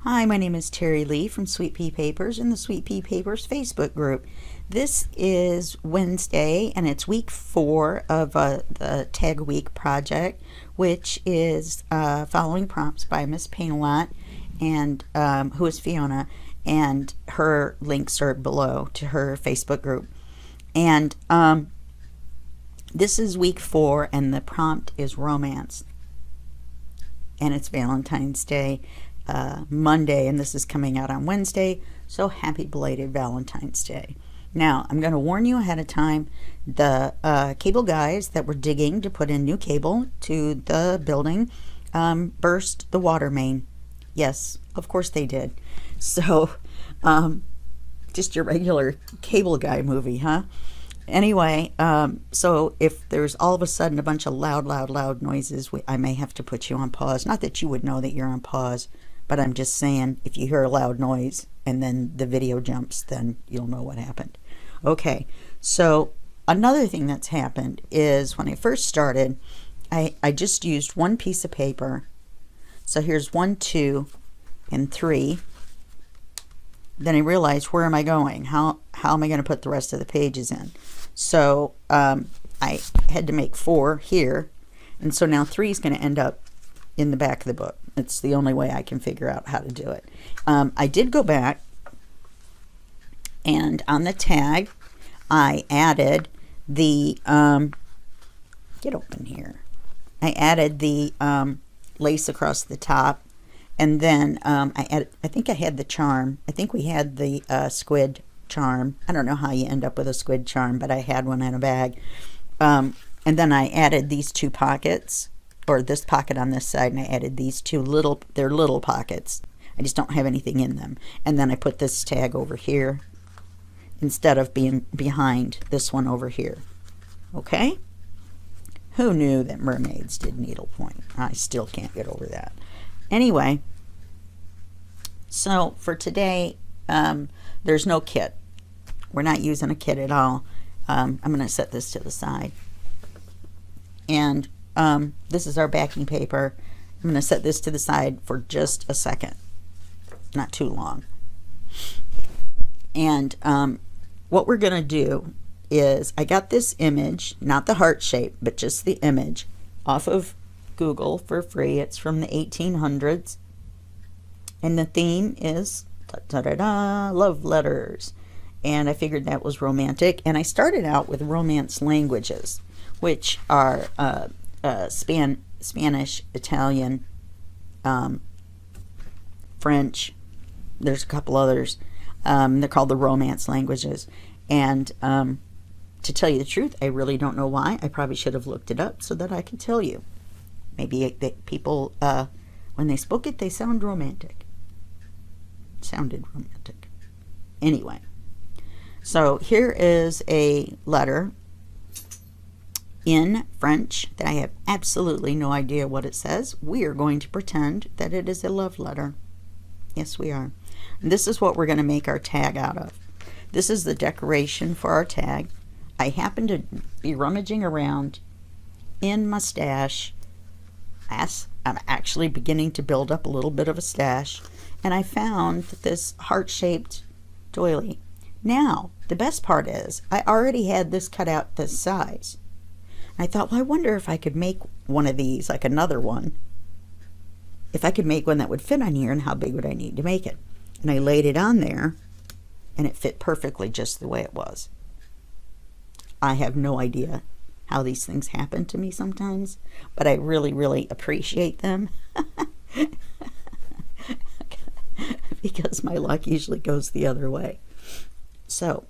Hi, my name is Terry Lee from Sweet Pea Papers in the Sweet Pea Papers Facebook group. This is Wednesday and it's week 4 of the Tag Week project, which is following prompts by Miss Paintalot, and who is Fiona, and her links are below to her Facebook group. And this is week 4 and the prompt is romance. And it's Valentine's Day. Monday, and this is coming out on Wednesday, so happy belated Valentine's Day. Now, I'm going to warn you ahead of time, the cable guys that were digging to put in new cable to the building burst the water main. Yes, of course they did. So, just your regular cable guy movie, huh? Anyway, so if there's all of a sudden a bunch of loud noises, I may have to put you on pause. Not that you would know that you're on pause, but I'm just saying, if you hear a loud noise and then the video jumps, then you'll know what happened. Okay, so another thing that's happened is when I first started, I just used one piece of paper. So here's 1, 2, and 3. Then I realized, where am I going? How am I going to put the rest of the pages in? So I had to make 4 here, and so now 3 is going to end up in the back of the book. It's the only way I can figure out how to do it. I did go back, and on the tag, I added the, get open here. I added the lace across the top, and then I think I had the charm. I think we had the squid charm. I don't know how you end up with a squid charm, but I had one in a bag. And then I added these 2 pockets, or this pocket on this side, and I added these 2 they're little pockets. I just don't have anything in them. And then I put this tag over here instead of being behind this one over here. Okay? Who knew that mermaids did needlepoint? I still can't get over that. Anyway, so for today, there's no kit. We're not using a kit at all. I'm going to set this to the side. And this is our backing paper. I'm going to set this to the side for just a second. Not too long. And what we're going to do is, I got this image, not the heart shape, but just the image, off of Google for free. It's from the 1800s. And the theme is love letters. And I figured that was romantic. And I started out with romance languages, which are Spanish, Italian, French. There's a couple others. They're called the romance languages. And to tell you the truth, I really don't know why. I probably should have looked it up so that I can tell you. Maybe people, when they spoke it, they sound romantic. Sounded romantic. Anyway, so here is a letter in French that I have absolutely no idea what it says. We are going to pretend that it is a love letter. Yes, we are. And this is what we're going to make our tag out of. This is the decoration for our tag. I happen to be rummaging around in my stash. I'm actually beginning to build up a little bit of a stash, and I found this heart-shaped doily. Now, the best part is, I already had this cut out this size. I thought, well, I wonder if I could make one of these, like another one. If I could make one that would fit on here, and how big would I need to make it? And I laid it on there, and it fit perfectly just the way it was. I have no idea how these things happen to me sometimes, but I really appreciate them because my luck usually goes the other way. So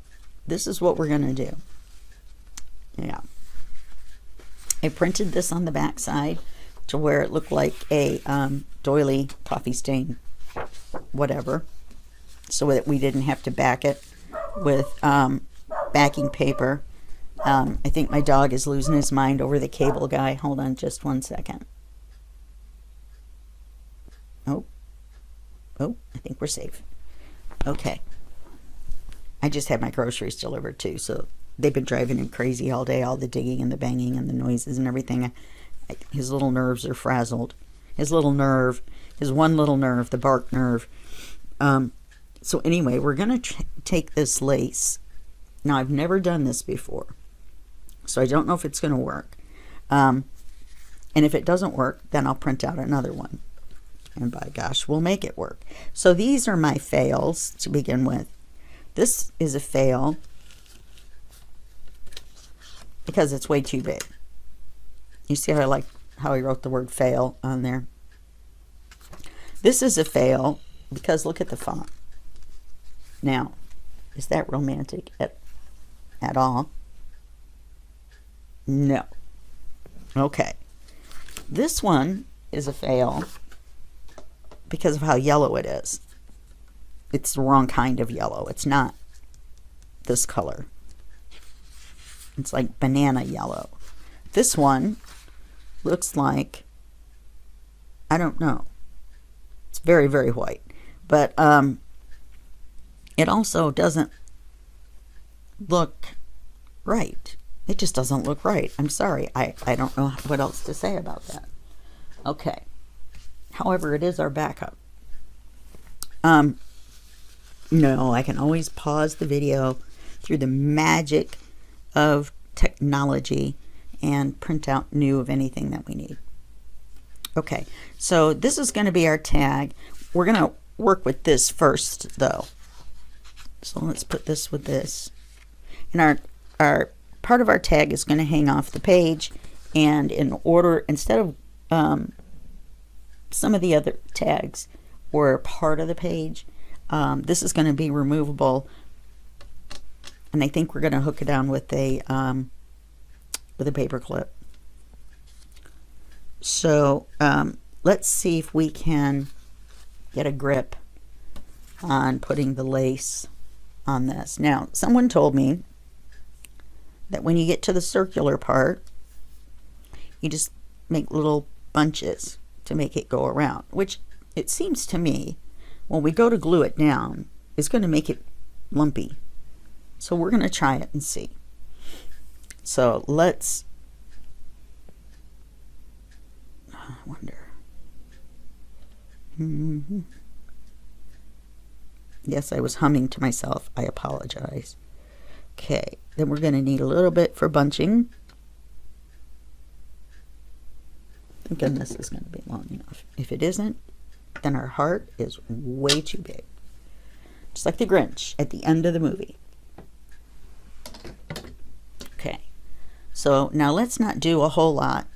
this is what we're going to do. Yeah, I printed this on the back side to where it looked like a doily, coffee stain, whatever, so that we didn't have to back it with backing paper. I think my dog is losing his mind over the cable guy. Hold on just 1 second. Oh, I think we're safe. Okay. I just had my groceries delivered too, so they've been driving him crazy all day, all the digging and the banging and the noises and everything. His little nerves are frazzled. His little nerve, his one little nerve, the bark nerve, So anyway, we're going to take this lace. Now, I've never done this before, so I don't know if it's going to work. And if it doesn't work, then I'll print out another one. And by gosh, we'll make it work. So these are my fails to begin with. This is a fail because it's way too big. You see how I wrote the word fail on there? This is a fail because look at the font. Now, is that romantic at all? No. Okay. This one is a fail because of how yellow it is. It's the wrong kind of yellow. It's not this color. It's like banana yellow. This one looks like, I don't know. It's very, very white. But it also doesn't look right. It just doesn't look right. I'm sorry. I don't know what else to say about that. Okay. However, it is our backup. No, I can always pause the video through the magic of technology and print out new of anything that we need. Okay, so this is going to be our tag. We're going to work with this first, though. So let's put this with this. And our part of our tag is going to hang off the page. And in order, instead of some of the other tags were part of the page, this is going to be removable. And I think we're going to hook it down with a paper clip. So let's see if we can get a grip on putting the lace on this. Now, someone told me that when you get to the circular part, you just make little bunches to make it go around, which it seems to me when we go to glue it down is going to make it lumpy. So we're going to try it and see. So let's, I wonder. Yes, I was humming to myself. I apologize. Okay, then we're going to need a little bit for bunching. Thinking this is going to be long enough. If it isn't, then our heart is way too big. Just like the Grinch at the end of the movie. Okay, so now let's not do a whole lot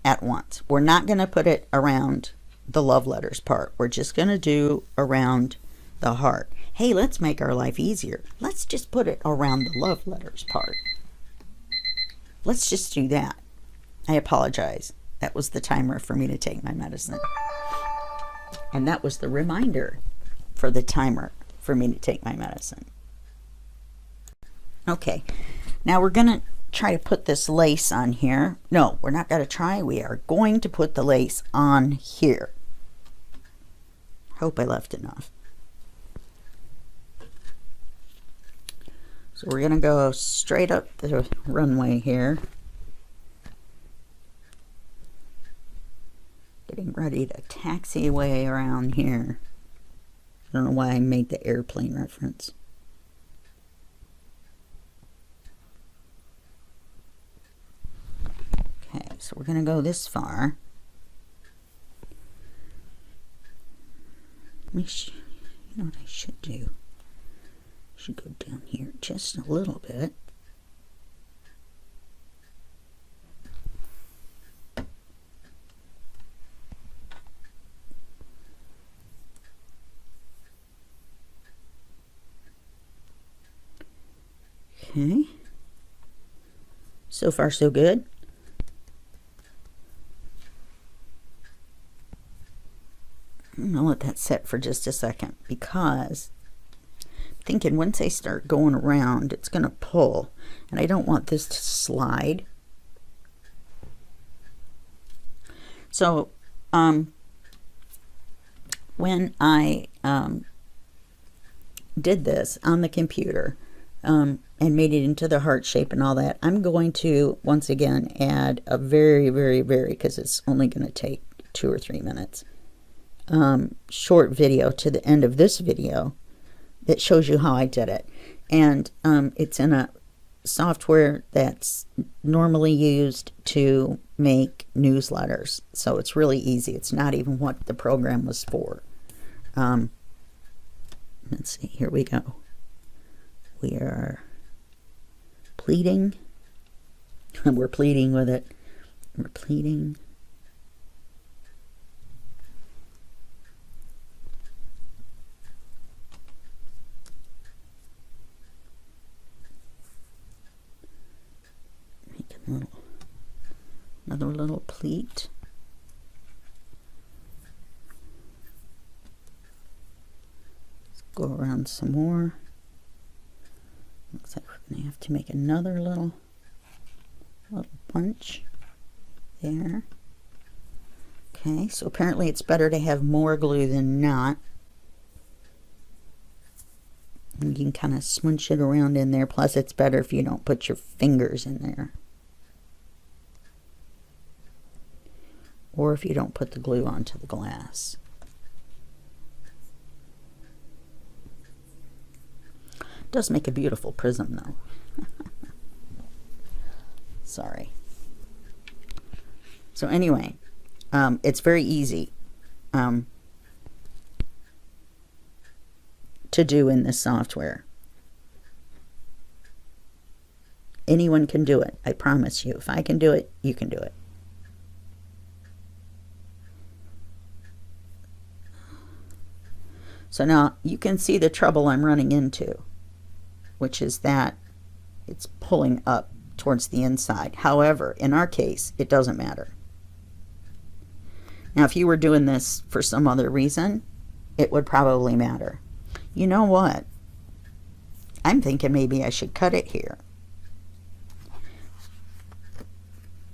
at once. We're not going to put it around the love letters part. We're just going to do around the heart. Hey, let's make our life easier. Let's just put it around the love letters part. Let's just do that. I apologize. That was the timer for me to take my medicine. And that was the reminder for the timer for me to take my medicine. Okay, now we're going to try to put this lace on here. No, we're not going to try. We are going to put the lace on here. Hope I left enough. So we're going to go straight up the runway here. Getting ready to taxi away around here. I don't know why I made the airplane reference. Okay, so we're going to go this far. You know what I should do? I should go down here just a little bit. Okay. So far, so good. I'm going to let that set for just a second because I'm thinking once I start going around, it's going to pull. And I don't want this to slide. So, when I did this on the computer, and made it into the heart shape and all that, I'm going to once again add a very, very, very, because it's only going to take 2 or 3 minutes, short video to the end of this video that shows you how I did it. And it's in a software that's normally used to make newsletters. So it's really easy. It's not even what the program was for. Let's see, here we go. We are pleading. We're pleading with it. We're pleading. Make another little pleat. Let's go around some more. Looks like we're going to have to make another little bunch there. Okay, so apparently it's better to have more glue than not. You can kind of smoosh it around in there. Plus, it's better if you don't put your fingers in there. Or if you don't put the glue onto the glass. It does make a beautiful prism, though. Sorry. So anyway, it's very easy to do in this software. Anyone can do it, I promise you. If I can do it, you can do it. So now you can see the trouble I'm running into, which is that it's pulling up towards the inside. However, in our case, it doesn't matter. Now, if you were doing this for some other reason, it would probably matter. You know what? I'm thinking maybe I should cut it here.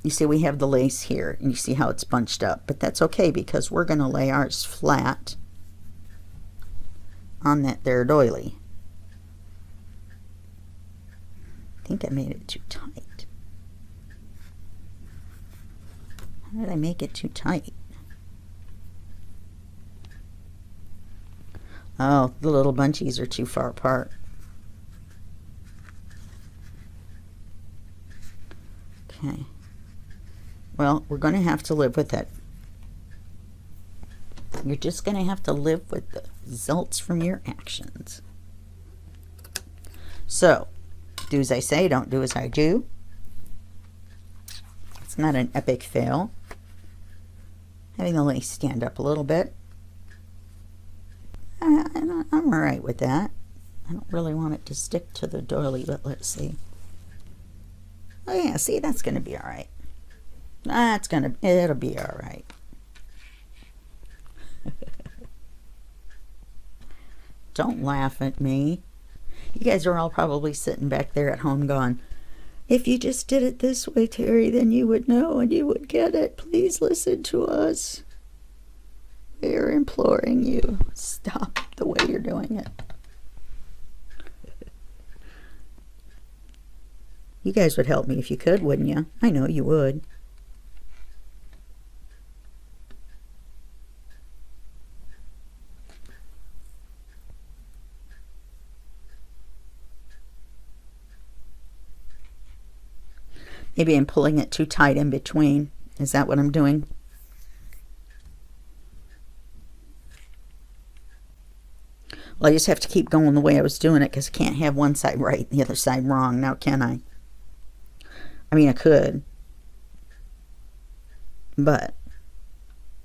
You see, we have the lace here, and you see how it's bunched up, but that's okay because we're going to lay ours flat on that there doily. I think I made it too tight. How did I make it too tight? Oh, the little bunchies are too far apart. Okay. Well, we're going to have to live with it. You're just going to have to live with the results from your actions. So, do as I say, don't do as I do. It's not an epic fail. Having the lace stand up a little bit. I'm all right with that. I don't really want it to stick to the doily, but let's see. Oh yeah, see, that's going to be all right. It'll be all right. Don't laugh at me. You guys are all probably sitting back there at home going, if you just did it this way, Terry, then you would know and you would get it. Please listen to us. We are imploring you. Stop the way you're doing it. You guys would help me if you could, wouldn't you? I know you would. Maybe I'm pulling it too tight in between. Is that what I'm doing? Well, I just have to keep going the way I was doing it because I can't have one side right and the other side wrong. Now, can I? I mean, I could. But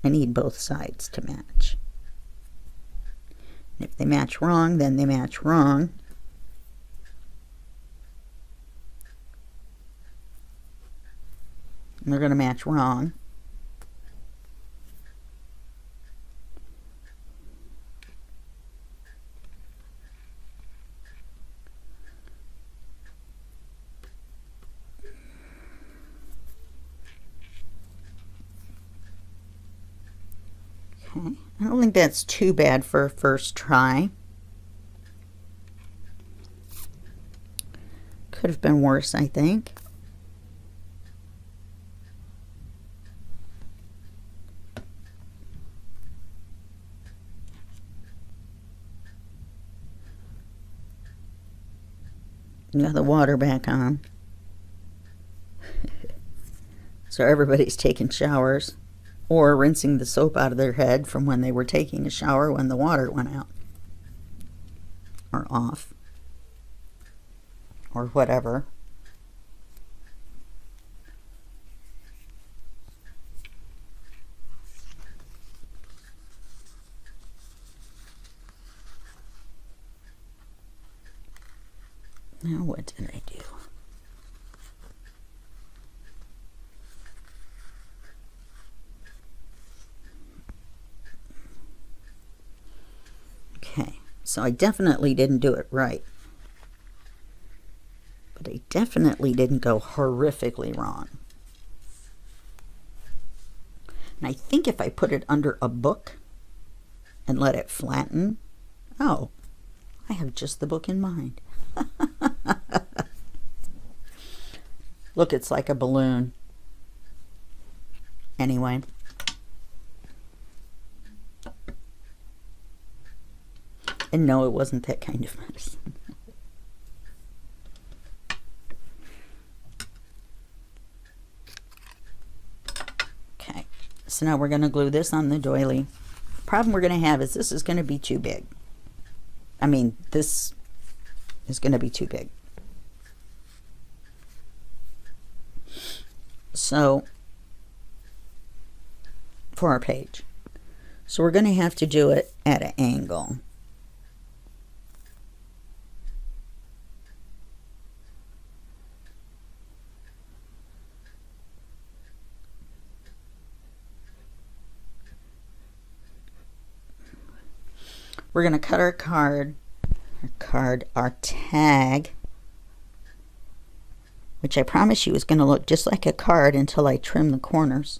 I need both sides to match. And if they match wrong, then they match wrong. And they're going to match wrong. Okay, I don't think that's too bad for a first try. Could have been worse, I think. Got the water back on. So everybody's taking showers or rinsing the soap out of their head from when they were taking a shower when the water went out or off or whatever. Now what did I do? Okay, so I definitely didn't do it right. But I definitely didn't go horrifically wrong. And I think if I put it under a book and let it flatten, oh, I have just the book in mind. Look, it's like a balloon. Anyway. And no, it wasn't that kind of medicine. Okay, so now we're going to glue this on the doily. The problem we're going to have is this is going to be too big. I mean, this is going to be too big. So, for our page. So we're going to have to do it at an angle. We're going to cut our our tag, which I promise you is going to look just like a card until I trim the corners.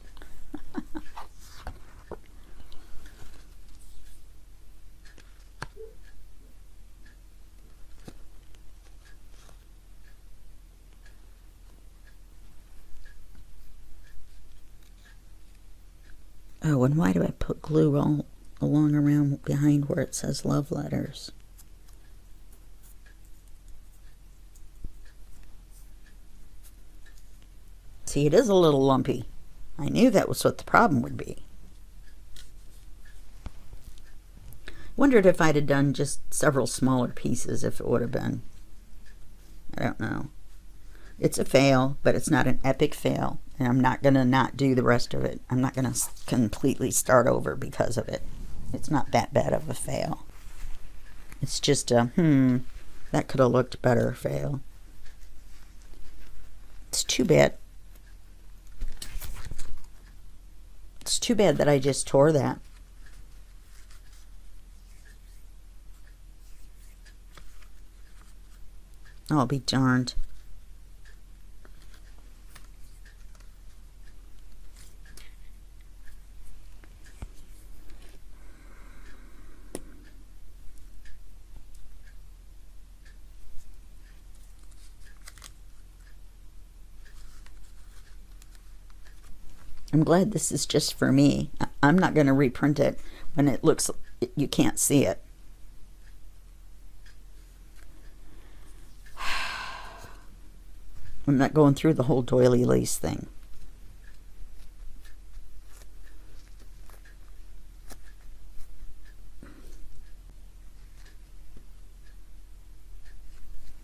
Oh, and why do I put glue all along around behind where it says love letters? See, it is a little lumpy. I knew that was what the problem would be. Wondered if I'd have done just several smaller pieces, if it would have been. I don't know. It's a fail, but it's not an epic fail. And I'm not going to not do the rest of it. I'm not going to completely start over because of it. It's not that bad of a fail. It's just a, that could have looked better fail. It's too bad. It's too bad that I just tore that. I'll be darned. I'm glad this is just for me. I'm not going to reprint it when it looks, you can't see it. I'm not going through the whole doily lace thing.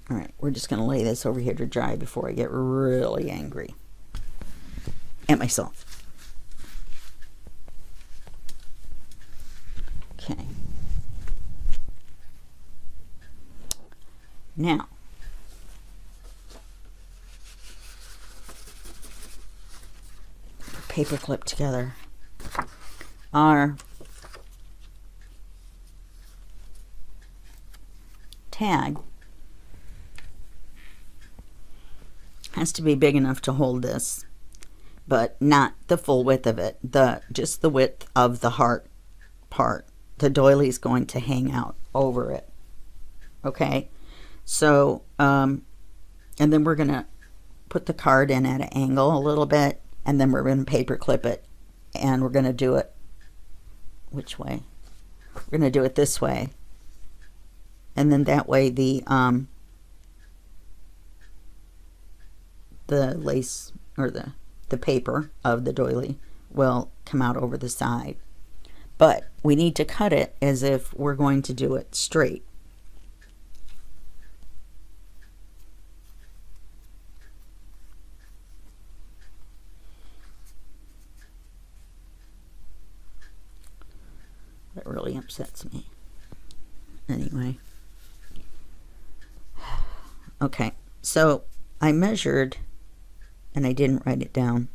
All right, we're just going to lay this over here to dry before I get really angry at myself. Okay. Now, paper clip together our tag. Has to be big enough to hold this, but not the full width of it, just the width of the heart part. The doily is going to hang out over it. Okay, so and then we're gonna put the card in at an angle a little bit, and then we're gonna paper clip it, and we're gonna do it which way? We're gonna do it this way, and then that way the the lace or the paper of the doily will come out over the side. But we need to cut it as if we're going to do it straight. That really upsets me. Anyway. Okay, so I measured, and I didn't write it down.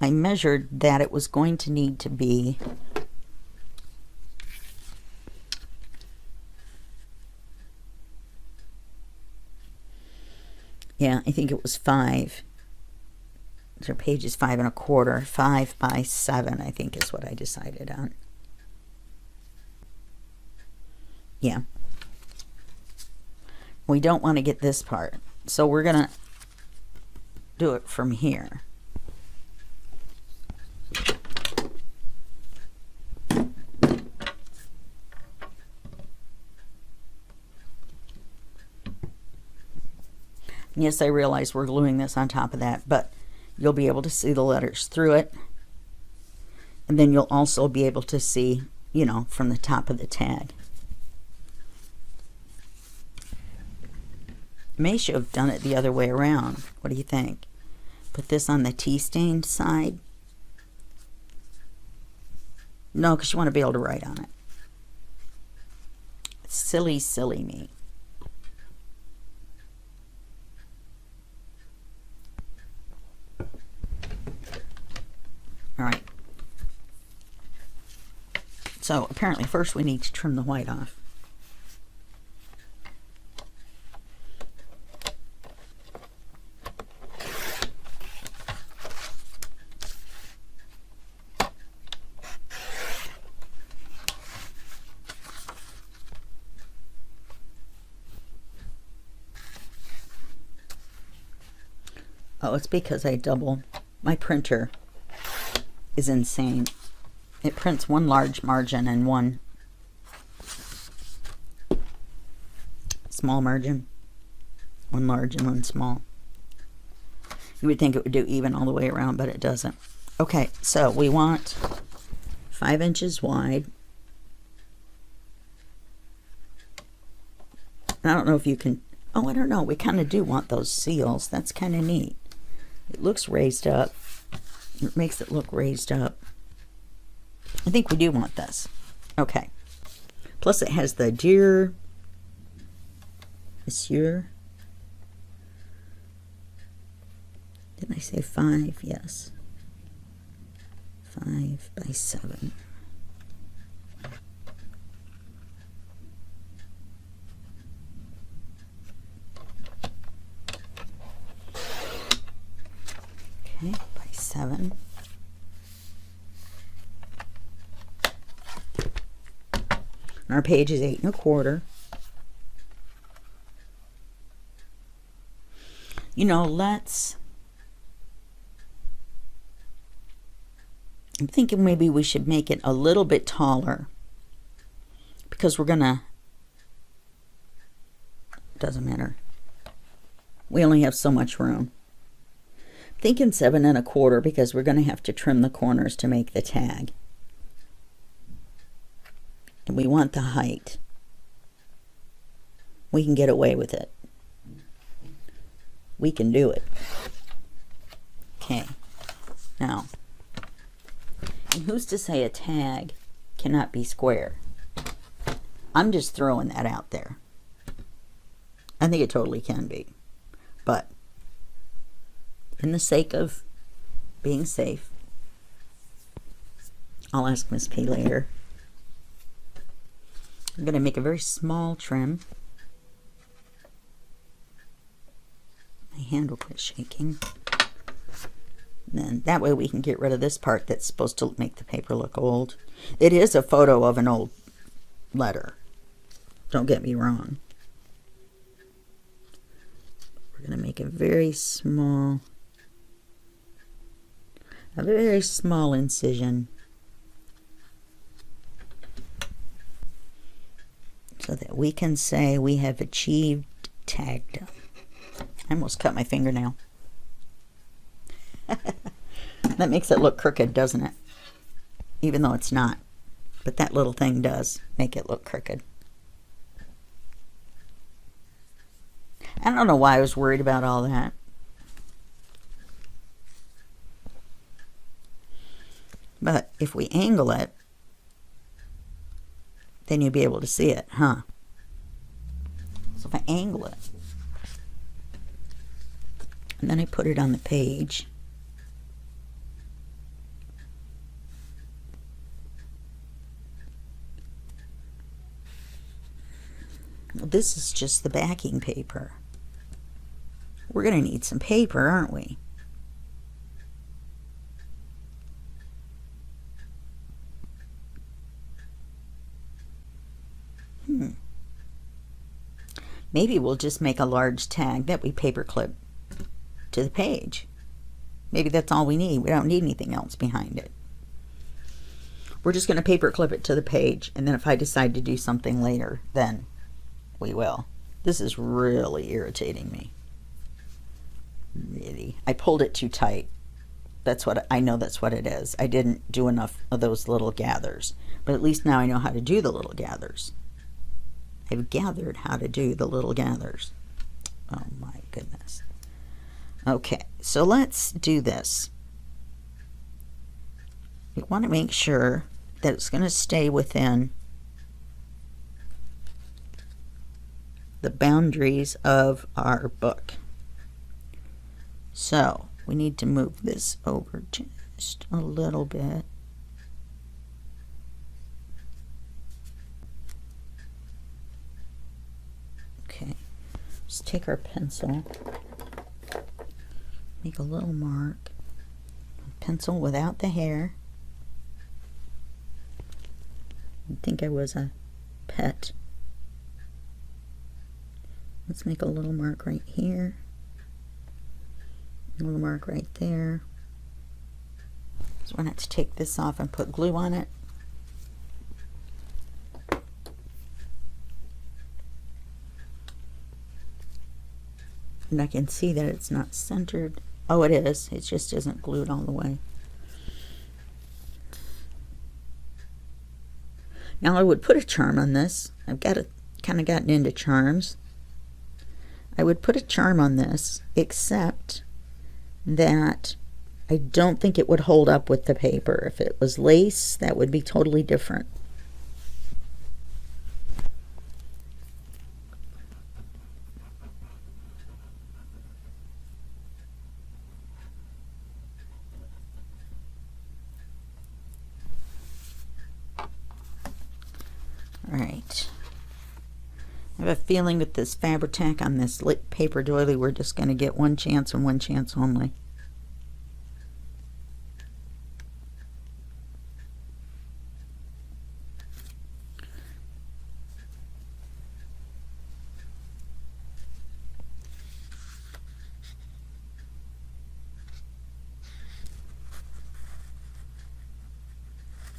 I measured that it was going to need to be I think it was 5. So page is 5 1/4. 5 by 7, I think, is what I decided on. Yeah. We don't want to get this part, so we're going to do it from here. Yes, I realize we're gluing this on top of that, but you'll be able to see the letters through it. And then you'll also be able to see, you know, from the top of the tag. May should have done it the other way around. What do you think? Put this on the tea-stained side. No, because you want to be able to write on it. Silly, silly me. All right. So apparently first we need to trim the white off. Oh, it's because I double. My printer is insane. It prints one large margin and one small margin. One large and one small. You would think it would do even all the way around, but it doesn't. Okay, so we want 5 inches wide. I don't know if you can... Oh, I don't know. We kind of do want those seals. That's kind of neat. It looks raised up. It makes it look raised up. I think we do want this. Okay. Plus it has the Dear Monsieur. Didn't I say 5? Yes. 5 by 7. Okay, by 7. Our page is 8 1/4. You know, I'm thinking maybe we should make it a little bit taller because we're gonna, doesn't matter. We only have so much room. I'm thinking 7 1/4 because we're gonna have to trim the corners to make the tag. And we want the height. We can get away with it. We can do it. Okay. Now, and who's to say a tag cannot be square? I'm just throwing that out there. I think it totally can be. But, in the sake of being safe, I'll ask Miss P later. I'm going to make a very small trim. My hand will quit shaking. And then that way we can get rid of this part that's supposed to make the paper look old. It is a photo of an old letter. Don't get me wrong. We're going to make a very small incision. So that we can say we have achieved tagdom. I almost cut my fingernail. That makes it look crooked, doesn't it? Even though it's not. But that little thing does make it look crooked. I don't know why I was worried about all that. But if we angle it, then you'll be able to see it, huh? So if I angle it, and then I put it on the page, well, this is just the backing paper. We're going to need some paper, aren't we? Maybe we'll just make a large tag that we paperclip to the page. Maybe that's all we need. We don't need anything else behind it. We're just going to paperclip it to the page, and then if I decide to do something later, then we will. This is really irritating me. Really. I pulled it too tight. That's what I know, that's what it is. I didn't do enough of those little gathers. But at least now I know how to do the little gathers. I've gathered how to do the little gathers. Oh my goodness. Okay, so let's do this. We want to make sure that it's going to stay within the boundaries of our book. So we need to move this over just a little bit. Okay, let's take our pencil, make a little mark, pencil without the hair. You'd think I was a pet. Let's make a little mark right here, a little mark right there. So we're going to have to take this off and put glue on it. And I can see that it's not centered. Oh, it is. It just isn't glued all the way. Now I would put a charm on this. I've got it kind of gotten into charms. I would put a charm on this, except that I don't think it would hold up with the paper. If it was lace, that would be totally different. All right. I have a feeling with this Fabri-Tac on this lit paper doily, we're just going to get one chance and one chance only.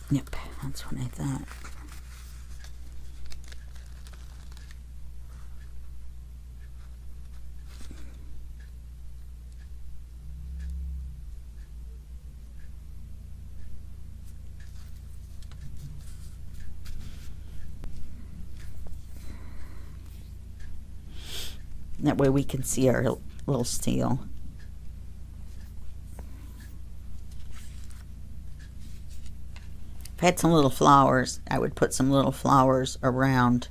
Yep, that's what I thought. That way we can see our little seal. If I had some little flowers, I would put some little flowers around.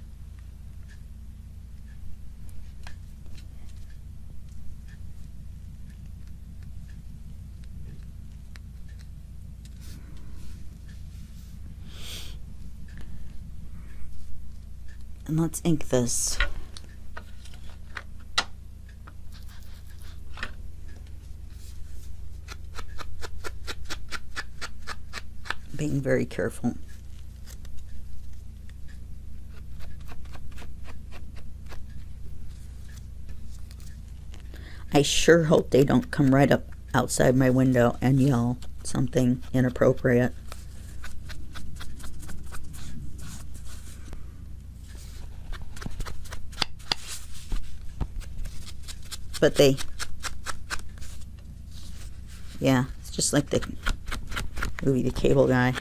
And let's ink this. Being very careful. I sure hope they don't come right up outside my window and yell something inappropriate. what they, yeah, it's just like the movie The Cable Guy,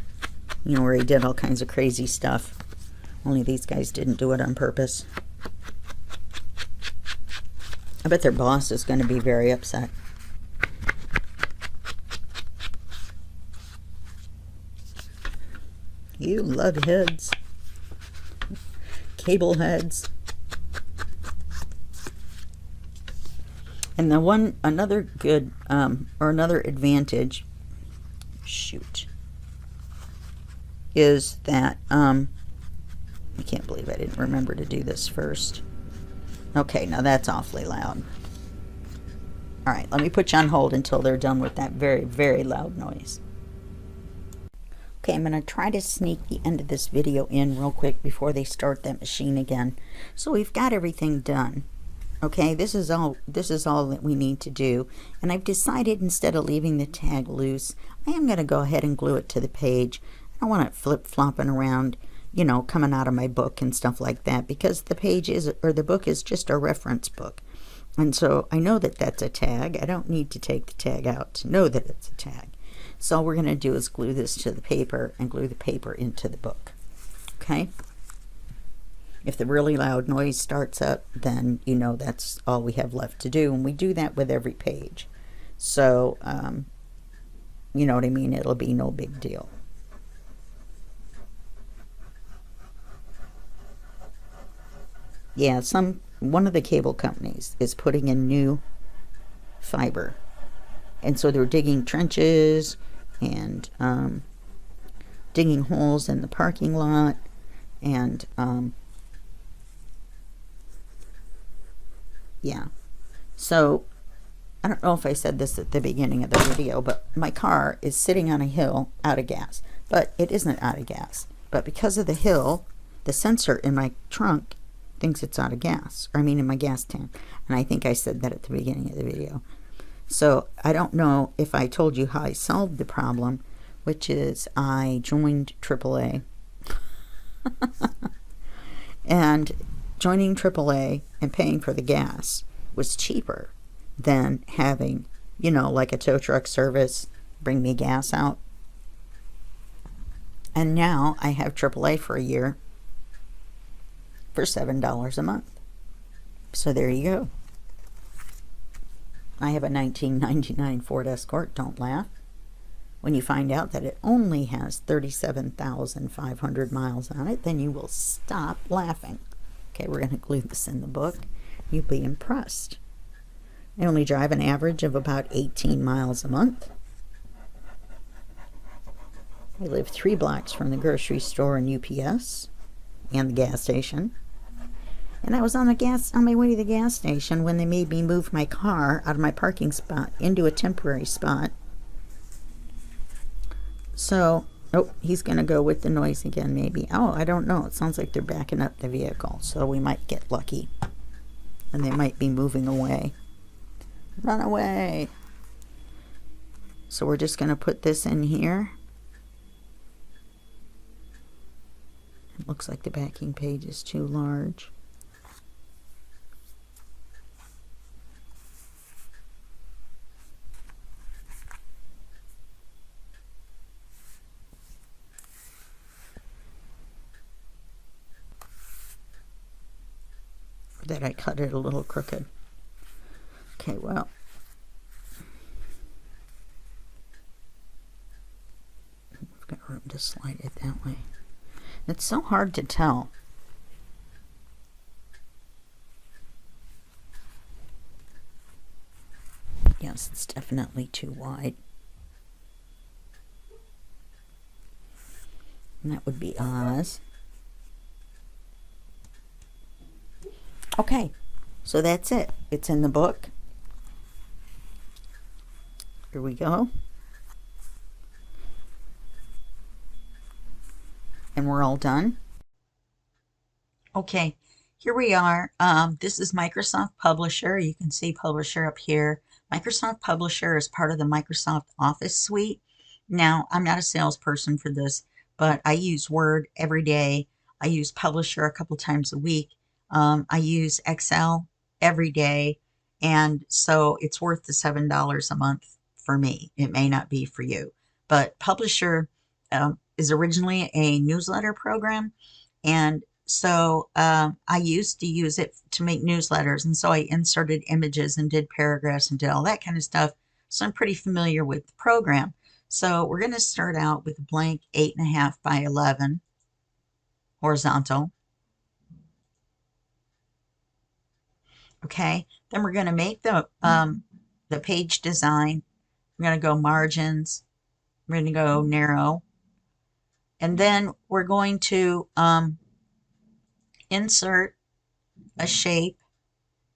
you know, where he did all kinds of crazy stuff. Only these guys didn't do it on purpose. I bet their boss is going to be very upset. You love heads. Cable heads. And the one, another good, or another advantage, shoot, is that, I can't believe I didn't remember to do this first. Okay, now that's awfully loud. All right, let me put you on hold until they're done with that very, very loud noise. Okay, I'm going to try to sneak the end of this video in real quick before they start that machine again. So we've got everything done. Okay, this is all that we need to do. And I've decided, instead of leaving the tag loose, I am going to go ahead and glue it to the page. I don't want it flip-flopping around, you know, coming out of my book and stuff like that, because the page is, or the book is just a reference book. And so I know that that's a tag. I don't need to take the tag out to know that it's a tag. So all we're going to do is glue this to the paper and glue the paper into the book. Okay? If the really loud noise starts up, then you know that's all we have left to do. And we do that with every page. So, you know what I mean? It'll be no big deal. Yeah, one of the cable companies is putting in new fiber. And so they're digging trenches and digging holes in the parking lot. And yeah. So I don't know if I said this at the beginning of the video, but my car is sitting on a hill out of gas. But it isn't out of gas. But because of the hill, the sensor in my trunk thinks it's out of gas. Or I mean in my gas tank. And I think I said that at the beginning of the video. So I don't know if I told you how I solved the problem, which is I joined AAA. And joining AAA and paying for the gas was cheaper than having, you know, like a tow truck service bring me gas out. And now I have AAA for a year for $7 a month. So there you go. I have a 1999 Ford Escort, don't laugh. When you find out that it only has 37,500 miles on it, then you will stop laughing. Okay, we're going to glue this in the book. You'll be impressed. I only drive an average of about 18 miles a month. I live 3 blocks from the grocery store and UPS and the gas station. And I was on my way to the gas station when they made me move my car out of my parking spot into a temporary spot. So, oh, he's going to go with the noise again, maybe. Oh, I don't know. It sounds like they're backing up the vehicle, so we might get lucky. And they might be moving away. Run away. So we're just going to put this in here. It looks like the backing page is too large. That I cut it a little crooked. Okay, well, I've got room to slide it that way. It's so hard to tell. Yes, it's definitely too wide. And that would be Oz. Okay, so that's it. It's in the book. Here we go. And we're all done. Okay, here we are. This is Microsoft Publisher. You can see Publisher up here. Microsoft Publisher is part of the Microsoft Office suite. Now, I'm not a salesperson for this, but I use Word every day. I use Publisher a couple times a week. I use Excel every day, And so it's worth the $7 a month for me. It may not be for you. But Publisher is originally a newsletter program. And so I used to use it to make newsletters. And so I inserted images and did paragraphs and did all that kind of stuff. So I'm pretty familiar with the program. So we're going to start out with a blank 8.5 by 11 horizontal. Okay, then we're going to make the page design. We're going to go margins. We're going to go narrow. And then we're going to insert a shape.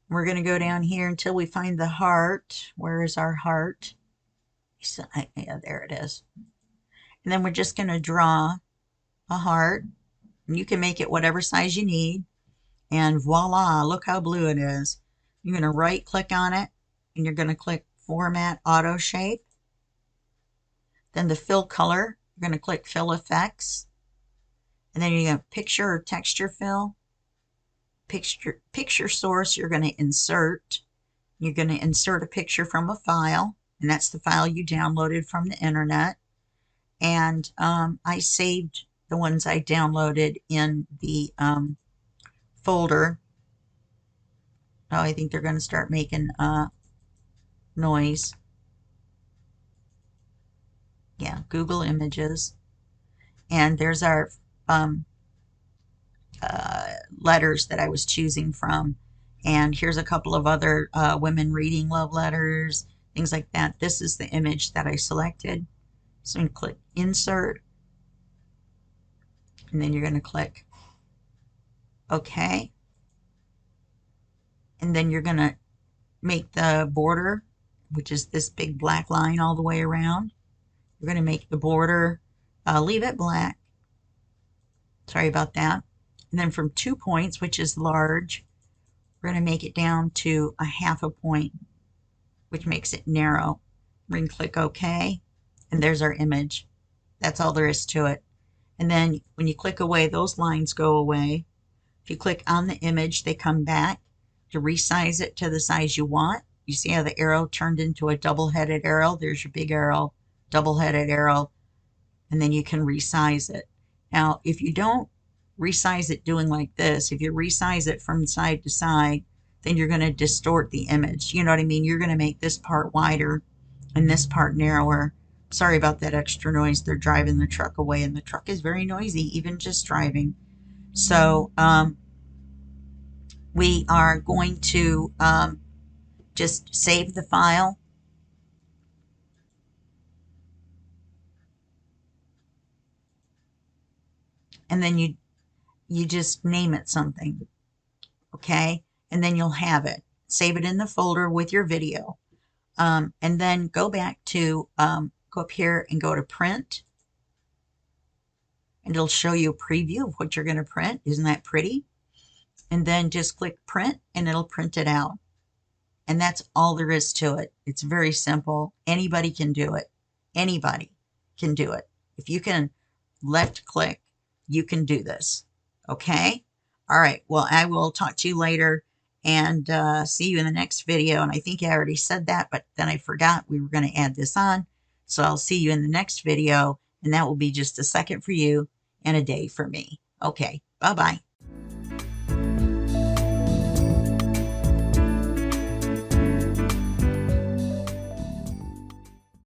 We're going to go down here until we find the heart. Where is our heart? Yeah, there it is. And then we're just going to draw a heart. And you can make it whatever size you need. And voila, look how blue it is. You're going to right click on it and you're going to click Format Auto Shape. Then the fill color, you're going to click Fill Effects. And then you're going to picture or texture fill. Picture source, you're going to insert. You're going to insert a picture from a file. And that's the file you downloaded from the internet. And I saved the ones I downloaded in the folder. Oh, I think they're going to start making noise. Yeah, Google Images. And there's our letters that I was choosing from. And here's a couple of other women reading love letters, things like that. This is the image that I selected. So I'm going to click Insert. And then you're going to click OK. And then you're going to make the border, which is this big black line all the way around. You're going to make the border, leave it black. Sorry about that. And then from 2 points, which is large, we're going to make it down to a 1/2 point, which makes it narrow. We're going to click OK. And there's our image. That's all there is to it. And then when you click away, those lines go away. If you click on the image, they come back. To resize it to the size you want, you see how the arrow turned into a double-headed arrow? There's your big arrow, double-headed arrow, and then you can resize it. Now, if you don't resize it doing like this, if you resize it from side to side, then you're going to distort the image. You know what I mean? You're going to make this part wider and this part narrower. Sorry about that extra noise. They're driving the truck away, and the truck is very noisy, even just driving. So we are going to just save the file. And then you just name it something. Okay? And then you'll have it. Save it in the folder with your video. And then go back to, go up here and go to print. And it'll show you a preview of what you're going to print. Isn't that pretty? And then just click print and it'll print it out. And that's all there is to it. It's very simple. Anybody can do it. Anybody can do it. If you can left click, you can do this. Okay? All right. Well, I will talk to you later and see you in the next video. And I think I already said that, but then I forgot we were going to add this on. So I'll see you in the next video, and that will be just a second for you and a day for me. Okay. Bye-bye.